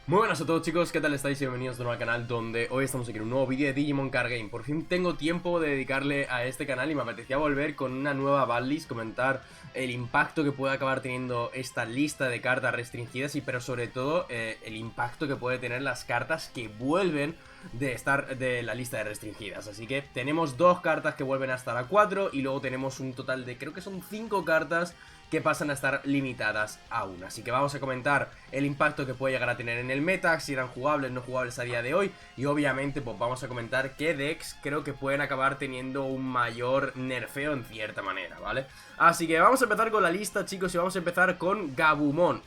Muy buenas a todos chicos, ¿qué tal estáis? Bienvenidos de nuevo al canal donde hoy estamos aquí en un nuevo vídeo de Digimon Card Game. Por fin tengo tiempo de dedicarle a este canal y me apetecía volver con una nueva banlist, comentar el impacto que puede acabar teniendo esta lista de cartas restringidas y pero sobre todo el impacto que puede tener las cartas que vuelven de estar de la lista de restringidas. Así que tenemos dos cartas que vuelven a estar a 4 y luego tenemos un total de creo que son 5 cartas que pasan a estar limitadas a una. Así que vamos a comentar el impacto que puede llegar a tener en el meta, si eran jugables, no jugables a día de hoy, y obviamente pues vamos a comentar qué decks creo que pueden acabar teniendo un mayor nerfeo en cierta manera, ¿vale? Así que vamos a empezar con la lista, chicos, y vamos a empezar con Gabumon.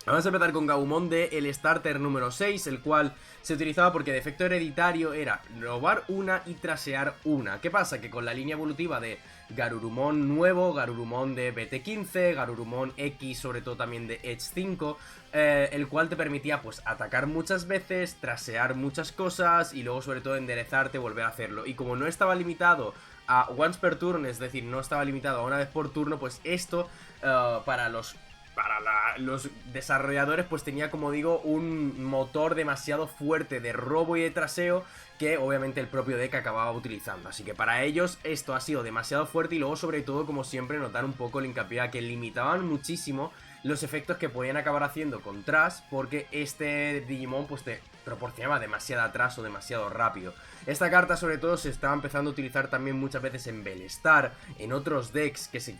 Vamos a empezar con Gabumon de el starter número 6, el cual se utilizaba porque de efecto hereditario era robar una y trasear una. ¿Qué pasa? Que con la línea evolutiva de Garurumon nuevo, Garurumon de BT15, Garurumon X, sobre todo también de Edge 5, el cual te permitía pues atacar muchas veces, trasear muchas cosas y luego sobre todo enderezarte, volver a hacerlo. Y como no estaba limitado a once per turn, es decir, no estaba limitado a una vez por turno, pues esto para los desarrolladores pues tenía, como digo, un motor demasiado fuerte de robo y de traseo que obviamente el propio deck acababa utilizando. Así que para ellos esto ha sido demasiado fuerte y luego sobre todo, como siempre, notar un poco el hincapié a que limitaban muchísimo los efectos que podían acabar haciendo con Trash, porque este Digimon pues te proporcionaba demasiado atraso, demasiado rápido. Esta carta sobre todo se estaba empezando a utilizar también muchas veces en Bellstar, en otros decks que se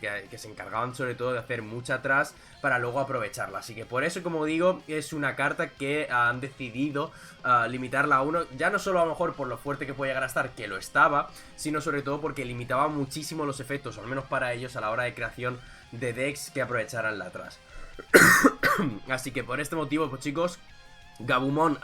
encargaban sobre todo de hacer mucha Trash para luego aprovecharla. Así que por eso, como digo, es una carta que han decidido limitarla a uno, ya no solo a lo mejor por lo fuerte que puede llegar a estar, que lo estaba, sino sobre todo porque limitaba muchísimo los efectos, o al menos para ellos, a la hora de creación de decks que aprovecharan la Trash. Así que por este motivo, pues chicos, Gabumon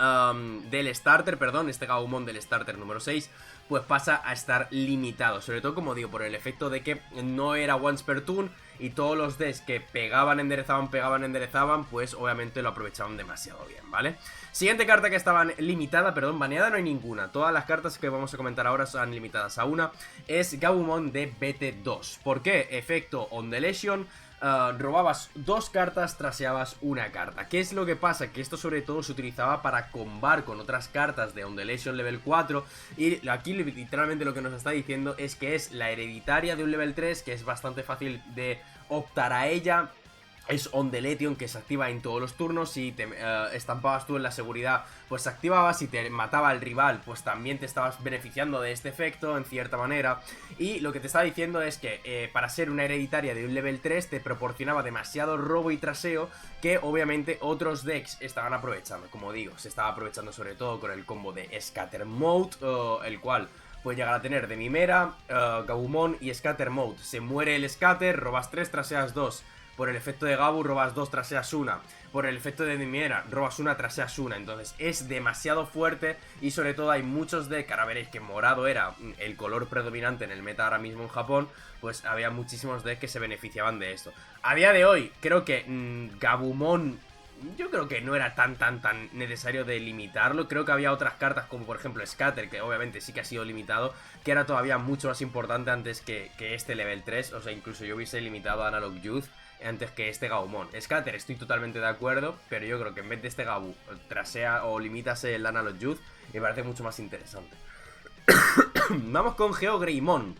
del starter, perdón, este Gabumon del starter número 6, pues pasa a estar limitado. Sobre todo, como digo, por el efecto de que no era once per turn y todos los decks que pegaban, enderezaban, pues obviamente lo aprovechaban demasiado bien, ¿vale? Siguiente carta que estaba limitada, perdón, baneada no hay ninguna. Todas las cartas que vamos a comentar ahora son limitadas a una. Es Gabumon de BT2. ¿Por qué? Efecto Undulation. Robabas dos cartas, traseabas una carta. ¿Qué es lo que pasa? Que esto sobre todo se utilizaba para combar con otras cartas de Undulation level 4. Y aquí literalmente lo que nos está diciendo es que es la hereditaria de un level 3, que es bastante fácil de optar a ella. Es Undulation, que se activa en todos los turnos. Si te estampabas tú en la seguridad, pues se activaba. Si te mataba al rival, pues también te estabas beneficiando de este efecto en cierta manera. Y lo que te está diciendo es que para ser una hereditaria de un level 3 te proporcionaba demasiado robo y traseo que obviamente otros decks estaban aprovechando. Como digo, se estaba aprovechando sobre todo con el combo de Scatter Mode, el cual puede llegar a tener de Mimera, Gabumon y Scatter Mode. Se muere el Scatter, robas 3, traseas 2. Por el efecto de Gabu robas 2, traseas 1. Por el efecto de Mimera robas 1, traseas 1. Entonces es demasiado fuerte. Y sobre todo hay muchos decks. Ahora veréis que morado era el color predominante en el meta ahora mismo en Japón. Pues había muchísimos decks que se beneficiaban de esto. A día de hoy creo que Gabumon, yo creo que no era tan necesario de limitarlo. Creo que había otras cartas como por ejemplo Scatter, que obviamente sí que ha sido limitado, que era todavía mucho más importante antes que este level 3. O sea, incluso yo hubiese limitado a Analog Youth antes que este Gabumon. Scatter estoy totalmente de acuerdo, pero yo creo que en vez de este Gabu trasea o limitase el Analog Youth, me parece mucho más interesante. Vamos con GeoGreymon.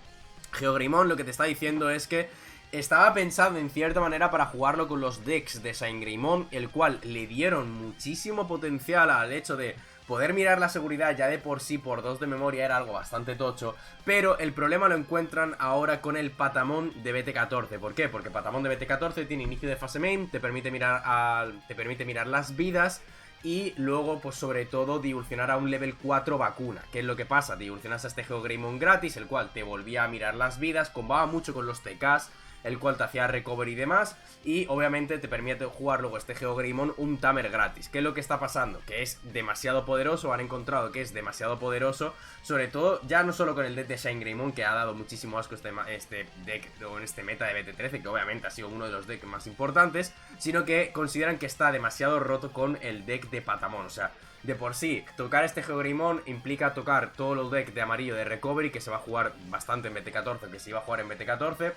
GeoGreymon lo que te está diciendo es que estaba pensado en cierta manera para jugarlo con los decks de Saint-Greymon, el cual le dieron muchísimo potencial al hecho de poder mirar la seguridad. Ya de por sí por 2 de memoria era algo bastante tocho, pero el problema lo encuentran ahora con el Patamon de BT14. ¿Por qué? Porque Patamon de BT14 tiene inicio de fase main, te permite mirar las vidas y luego, pues sobre todo, divolucionar a un level 4 vacuna. ¿Qué es lo que pasa? Divolucionas a este GeoGreymon gratis, el cual te volvía a mirar las vidas, combaba mucho con los TKs, el cual te hacía recovery y demás, y obviamente te permite jugar luego este GeoGreymon un Tamer gratis. ¿Qué es lo que está pasando? Que es demasiado poderoso, han encontrado que es demasiado poderoso, sobre todo ya no solo con el deck de Saint-Greymon, que ha dado muchísimo asco este deck o en este meta de BT13, que obviamente ha sido uno de los decks más importantes, sino que consideran que está demasiado roto con el deck de Patamon. O sea, de por sí, tocar este GeoGreymon implica tocar todos los decks de amarillo de recovery, que se va a jugar bastante en BT14, que se iba a jugar en BT14.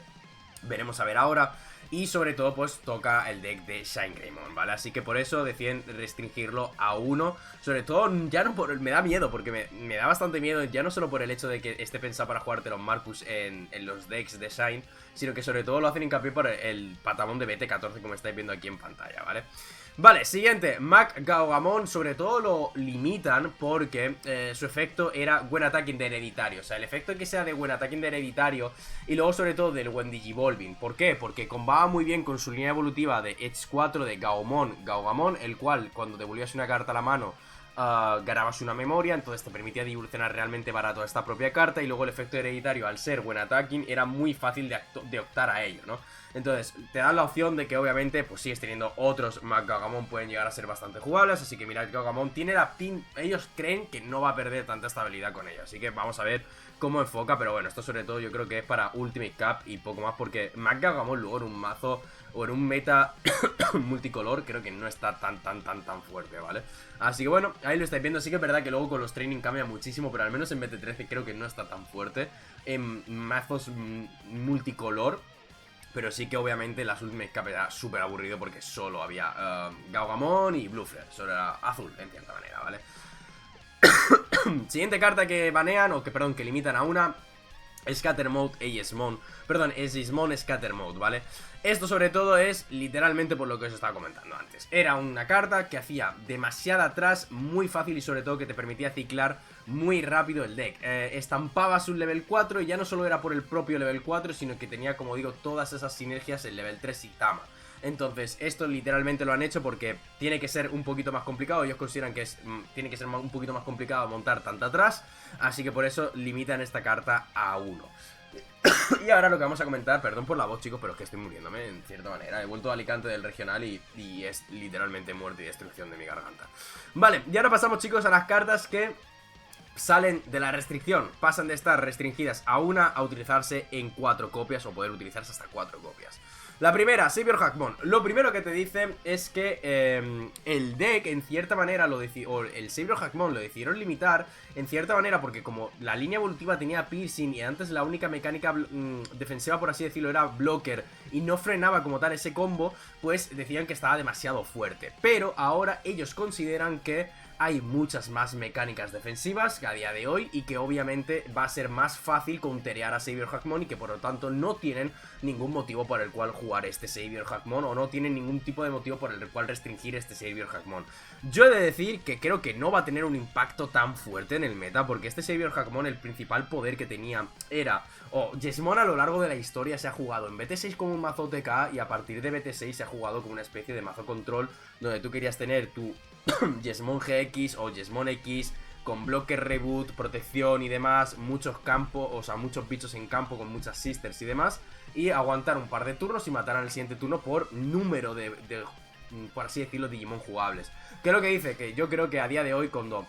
Veremos a ver ahora. Y sobre todo pues toca el deck de Shine Greymon, ¿vale? Así que por eso deciden restringirlo a 1. Sobre todo ya no por... Me da miedo, porque me da bastante miedo. Ya no solo por el hecho de que esté pensado para jugártelo Marcus en los decks de Shine, sino que sobre todo lo hacen hincapié por el patamón de BT14 como estáis viendo aquí en pantalla, ¿vale? Vale, siguiente, Mac Gaugamon sobre todo lo limitan porque su efecto era buen attacking de hereditario. O sea, el efecto que sea de buen attacking de hereditario y luego sobre todo del buen Digivolving. ¿Por qué? Porque combaba muy bien con su línea evolutiva de Edge 4 de Gaugamon, el cual cuando devolvías una carta a la mano ganabas una memoria, entonces te permitía evolucionar realmente barato a esta propia carta. Y luego el efecto hereditario, al ser buen attacking, era muy fácil de optar a ello, ¿no? Entonces, te dan la opción de que obviamente, pues sigues teniendo otros Mac Gaugamon pueden llegar a ser bastante jugables. Así que mirad, Gaugamon tiene la pin. Ellos creen que no va a perder tanta estabilidad con ello. Así que vamos a ver cómo enfoca. Pero bueno, esto sobre todo yo creo que es para Ultimate Cup y poco más. Porque Mac Gaugamon luego en un mazo o en un meta multicolor creo que no está tan fuerte, ¿vale? Así que bueno, ahí lo estáis viendo. Sí que es verdad que luego con los training cambia muchísimo, pero al menos en BT13 creo que no está tan fuerte. En mazos multicolor. Pero sí que obviamente las Ultimate Cup era súper aburrido porque solo había Gaugamon y Bluffler. Solo era azul, en cierta manera, ¿vale? Siguiente carta que banean, o que perdón, que limitan a una, Scatter Mode Aegismon. Perdón, Aegismon Scatter Mode, ¿vale? Esto sobre todo es literalmente por lo que os estaba comentando antes. Era una carta que hacía demasiada atrás, muy fácil y sobre todo que te permitía ciclar muy rápido el deck. Estampabas un level 4 y ya no solo era por el propio level 4, sino que tenía, como digo, todas esas sinergias en level 3 y Tama. Entonces, esto literalmente lo han hecho porque tiene que ser un poquito más complicado. Ellos consideran que tiene que ser un poquito más complicado montar tanto atrás. Así que por eso limitan esta carta a 1. Y ahora lo que vamos a comentar, perdón por la voz chicos, pero es que estoy muriéndome en cierta manera. He vuelto a Alicante del regional y es literalmente muerte y destrucción de mi garganta. Vale, y ahora pasamos chicos a las cartas que salen de la restricción. Pasan de estar restringidas a una a utilizarse en 4 copias o poder utilizarse hasta 4 copias. La primera, Savior Hackmon. Lo primero que te dice es que el deck en cierta manera o el Savior Hackmon lo decidieron limitar en cierta manera porque como la línea evolutiva tenía piercing y antes la única mecánica defensiva por así decirlo era blocker y no frenaba como tal ese combo, pues decían que estaba demasiado fuerte. Pero ahora ellos consideran que hay muchas más mecánicas defensivas que a día de hoy y que obviamente va a ser más fácil counterear a Savior Hackmon y que por lo tanto no tienen ningún motivo por el cual jugar este Savior Hackmon o no tienen ningún tipo de motivo por el cual restringir este Savior Hackmon. Yo he de decir que creo que no va a tener un impacto tan fuerte en el meta porque este Savior Hackmon el principal poder que tenía era Jesmon a lo largo de la historia se ha jugado en BT6 como un mazo TK y a partir de BT6 se ha jugado como una especie de mazo control donde tú querías tener tu Jesmon GX o Jesmon X con bloque reboot, protección y demás, muchos campos, o sea, muchos bichos en campo con muchas sisters y demás, y aguantar un par de turnos y matar al siguiente turno por número de por así decirlo, Digimon jugables. ¿Qué es lo que dice? Que yo creo que a día de hoy cuando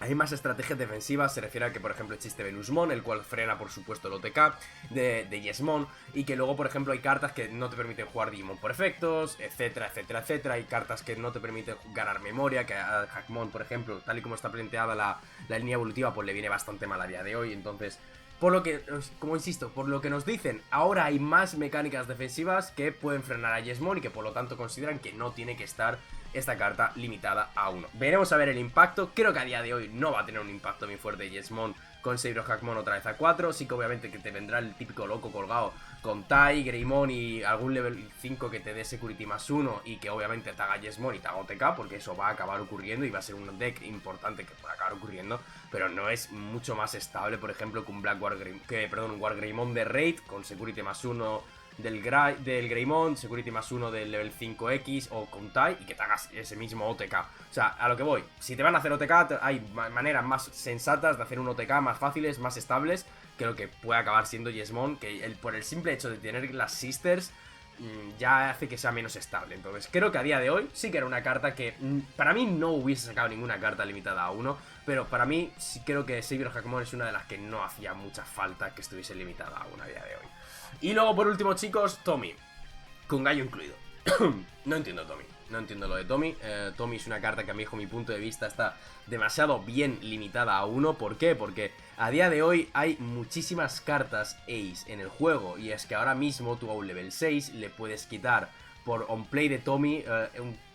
hay más estrategias defensivas, se refiere a que por ejemplo existe Venusmon, el cual frena por supuesto el OTK de Yesmon, y que luego por ejemplo hay cartas que no te permiten jugar Digimon por efectos, etcétera, etcétera, etcétera. Hay cartas que no te permiten ganar memoria, que a Hackmon por ejemplo, tal y como está planteada la línea evolutiva, pues le viene bastante mal a día de hoy. Entonces, por lo que, como insisto, por lo que nos dicen, ahora hay más mecánicas defensivas que pueden frenar a Yesmon y que por lo tanto consideran que no tiene que estar esta carta limitada a 1. Veremos a ver el impacto. Creo que a día de hoy no va a tener un impacto muy fuerte Yesmon con Savior Hackmon otra vez a 4. Sí que obviamente que te vendrá el típico loco colgado con Tai, Greymon y algún level 5 que te dé Security más 1 y que obviamente te haga Yesmon y te haga OTK, porque eso va a acabar ocurriendo y va a ser un deck importante que puede acabar ocurriendo, pero no es mucho más estable, por ejemplo, que un un War Greymon de Raid con Security más 1 del Greymon, Security más 1 del level 5X o con Tai y que te hagas ese mismo OTK. O sea, a lo que voy, si te van a hacer OTK hay maneras más sensatas de hacer un OTK más fáciles, más estables que lo que puede acabar siendo Yesmon, que por el simple hecho de tener las sisters ya hace que sea menos estable. Entonces creo que a día de hoy sí que era una carta que para mí no hubiese sacado ninguna carta limitada a 1, pero para mí sí creo que Savior Hackmon es una de las que no hacía mucha falta que estuviese limitada a 1 a día de hoy. Y luego por último chicos, Tommy, con gallo incluido. No entiendo Tommy. No entiendo lo de Tommy. Tommy es una carta que a mí, bajo mi punto de vista, está demasiado bien limitada a 1. ¿Por qué? Porque a día de hoy hay muchísimas cartas Ace en el juego. Y es que ahora mismo tú a un level 6 le puedes quitar por on play de Tommy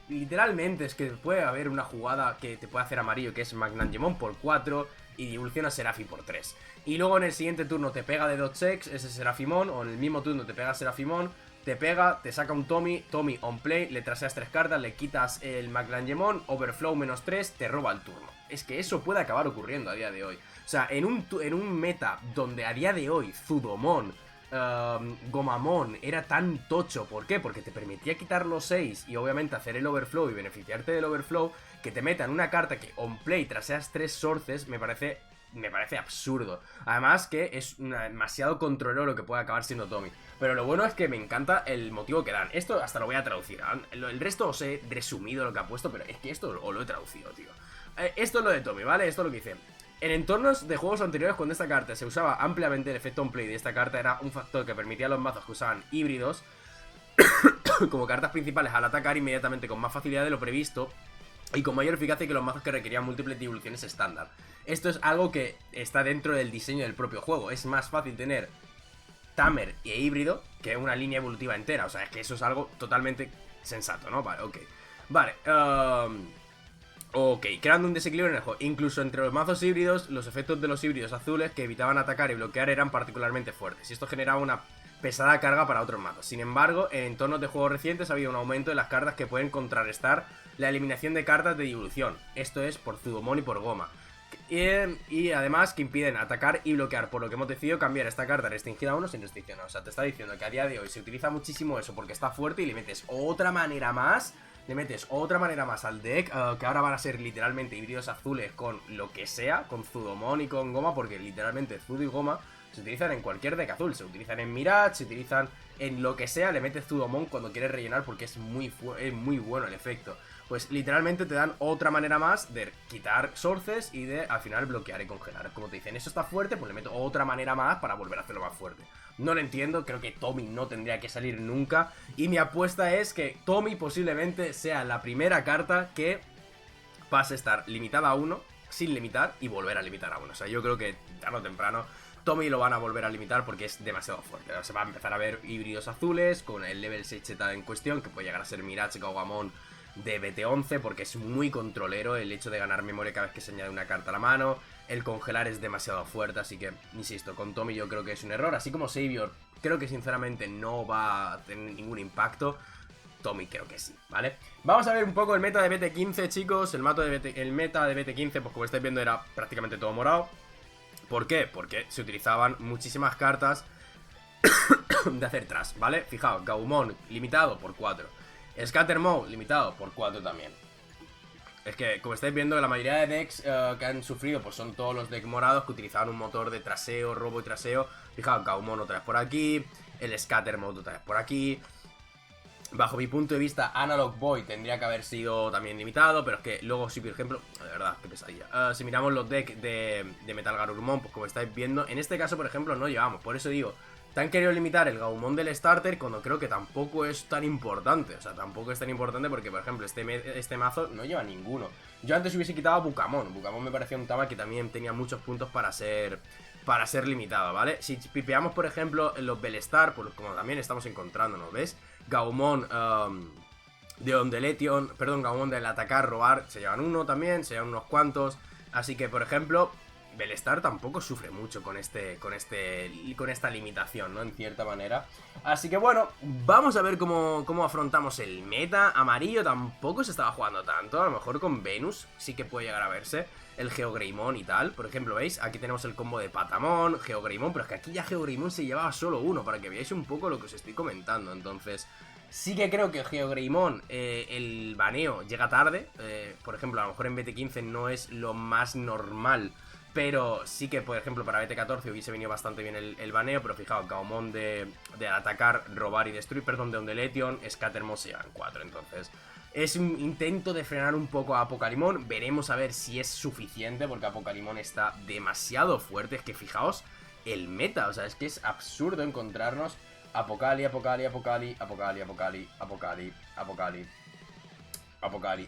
literalmente es que puede haber una jugada que te puede hacer amarillo, que es Magnangemon por 4 y evoluciona Serafi por 3. Y luego en el siguiente turno te pega de Dodge ese Serafimon, o en el mismo turno te pega Serafimon, te pega, te saca un Tommy on play, le traseas 3 cartas, le quitas el Magnangemon, Overflow -3, te roba el turno. Es que eso puede acabar ocurriendo a día de hoy. O sea, en un meta donde a día de hoy Zudomon, Gomamon era tan tocho. ¿Por qué? Porque te permitía quitar los 6 y obviamente hacer el overflow y beneficiarte del overflow. Que te metan una carta que on play traseas 3 sources me parece absurdo. Además que es demasiado controlero lo que puede acabar siendo Tommy. Pero lo bueno es que me encanta el motivo que dan. Esto hasta lo voy a traducir. El resto os he resumido lo que ha puesto, pero es que esto os lo he traducido, tío. Esto es lo de Tommy, ¿vale? Esto es lo que dice. En entornos de juegos anteriores, cuando esta carta se usaba ampliamente, el efecto on play de esta carta era un factor que permitía a los mazos que usaban híbridos como cartas principales al atacar inmediatamente con más facilidad de lo previsto y con mayor eficacia que los mazos que requerían múltiples devoluciones estándar. Esto es algo que está dentro del diseño del propio juego. Es más fácil tener Tamer e híbrido que una línea evolutiva entera. O sea, es que eso es algo totalmente sensato, ¿no? Vale, ok. Vale, ok, creando un desequilibrio en el juego. Incluso entre los mazos híbridos, los efectos de los híbridos azules que evitaban atacar y bloquear eran particularmente fuertes. Y esto generaba una pesada carga para otros mazos. Sin embargo, en entornos de juegos recientes ha habido un aumento de las cartas que pueden contrarrestar la eliminación de cartas de devolución. Esto es por Zudomon y por Goma. Y además que impiden atacar y bloquear, por lo que hemos decidido cambiar esta carta restringida a 1 sin restricción. O sea, te está diciendo que a día de hoy se utiliza muchísimo eso porque está fuerte y le metes otra manera más. Le metes otra manera más al deck, que ahora van a ser literalmente híbridos azules con lo que sea, con Zudomon y con Goma, porque literalmente Zudo y Goma se utilizan en cualquier deck azul, se utilizan en Mirage, se utilizan en lo que sea, le metes Zudomon cuando quieres rellenar porque es muy bueno el efecto. Pues literalmente te dan otra manera más de quitar sources y de al final bloquear y congelar. Como te dicen, eso está fuerte, pues le meto otra manera más para volver a hacerlo más fuerte. No lo entiendo, creo que Tommy no tendría que salir nunca. Y mi apuesta es que Tommy posiblemente sea la primera carta que pase a estar limitada a 1, sin limitar y volver a limitar a 1. O sea, yo creo que tarde o temprano Tommy lo van a volver a limitar porque es demasiado fuerte. Se va a empezar a ver híbridos azules con el level 6 en cuestión, que puede llegar a ser Mirage, Gaugamon de BT11, porque es muy controlero el hecho de ganar memoria cada vez que se añade una carta a la mano. El congelar es demasiado fuerte, así que, insisto, con Tommy yo creo que es un error. Así como Savior, creo que sinceramente no va a tener ningún impacto. Tommy creo que sí, ¿vale? Vamos a ver un poco el meta de BT15, chicos. El meta de BT15, pues como estáis viendo, era prácticamente todo morado. ¿Por qué? Porque se utilizaban muchísimas cartas de hacer trash, ¿vale? Fijaos, Gaumon limitado por 4. Scattermode limitado por 4 también. Es que, como estáis viendo, la mayoría de decks que han sufrido pues son todos los decks morados que utilizaban un motor de traseo, robo y traseo. Fijaos, Gaumon otra vez por aquí, el Scattermode otra vez por aquí. Bajo mi punto de vista, Analog Boy tendría que haber sido también limitado, pero es que luego, si por ejemplo, de verdad, qué pesadilla. Si miramos los decks de Metal Garurumon, pues como estáis viendo, en este caso, por ejemplo, no llevamos. Por eso digo, te han querido limitar el Gaumon del starter cuando creo que tampoco es tan importante. O sea, tampoco es tan importante porque, por ejemplo, este mazo no lleva ninguno. Yo antes hubiese quitado a Bukamon. Bukamon me parecía un Tama que también tenía muchos puntos para ser limitado, ¿vale? Si pipeamos, por ejemplo, en los Bellstar, pues como también estamos encontrándonos, ¿ves? Gaumon de Ondeletion, perdón, Gaumon del atacar, robar, se llevan uno también, se llevan unos cuantos. Así que, por ejemplo, Bellstar tampoco sufre mucho con esta limitación, ¿no? En cierta manera. Así que bueno, vamos a ver cómo afrontamos el meta. Amarillo tampoco se estaba jugando tanto. A lo mejor con Venus sí que puede llegar a verse el Geogreymon y tal. Por ejemplo, ¿veis? Aquí tenemos el combo de Patamon, Geogreymon. Pero es que aquí ya Geogreymon se llevaba solo uno, para que veáis un poco lo que os estoy comentando. Entonces, sí que creo que Geogreymon, el baneo llega tarde. Por ejemplo, a lo mejor en BT15 no es lo más normal, pero sí que, por ejemplo, para BT14 hubiese venido bastante bien el baneo. Pero fijaos, Gaumon de atacar, robar y destruir, perdón, de Ondeletion, Scattermode se llevan 4. Entonces, es un intento de frenar un poco a Apocalimon. Veremos a ver si es suficiente, porque Apocalimon está demasiado fuerte. Es que fijaos el meta, o sea, es que es absurdo encontrarnos Apocali, Apocali, Apocali, Apocali, Apocali, Apocali, Apocali, Apocali.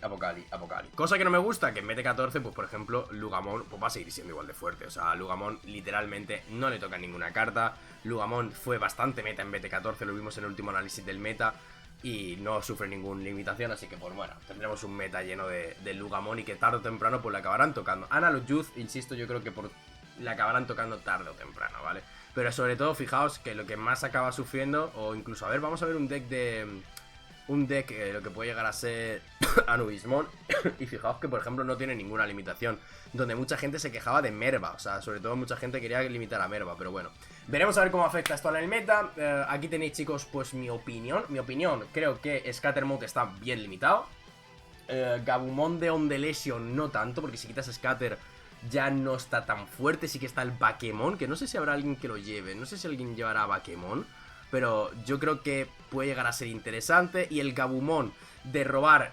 Cosa que no me gusta, que en BT14, pues por ejemplo, Lugamon pues va a seguir siendo igual de fuerte. O sea, Lugamon literalmente no le toca ninguna carta. Lugamon fue bastante meta en BT14, lo vimos en el último análisis del meta. Y no sufre ninguna limitación, así que pues bueno, tendremos un meta lleno de Lugamon y que tarde o temprano pues la acabarán tocando. Analog Youth, insisto, yo creo que la acabarán tocando tarde o temprano, ¿vale? Pero sobre todo, fijaos que lo que más acaba sufriendo, o incluso, a ver, vamos a ver un deck lo que puede llegar a ser Anubismon. Y fijaos que por ejemplo no tiene ninguna limitación, donde mucha gente se quejaba de Merva. O sea, sobre todo mucha gente quería limitar a Merva, pero bueno, veremos a ver cómo afecta esto en el meta. Aquí tenéis, chicos, pues mi opinión. Creo que Scattermode está bien limitado. Gabumon de Ondelation no tanto, porque si quitas Scatter ya no está tan fuerte. Sí que está el Bakemon, que no sé si habrá alguien que lo lleve. No sé si alguien llevará a Bakemon, pero yo creo que puede llegar a ser interesante. Y el Gabumon de robar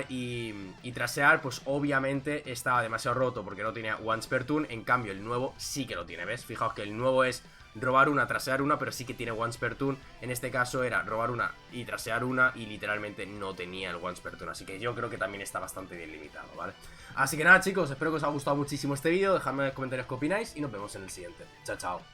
y trasear, pues obviamente estaba demasiado roto porque no tenía once per turn. En cambio el nuevo sí que lo tiene, ¿ves? Fijaos que el nuevo es robar una, trasear una, pero sí que tiene once per turn. En este caso era robar una y trasear una, y literalmente no tenía el once per turn. Así que yo creo que también está bastante bien limitado, ¿vale? Así que nada, chicos, espero que os haya gustado muchísimo este vídeo. Dejadme en los comentarios qué opináis y nos vemos en el siguiente. Chao, chao.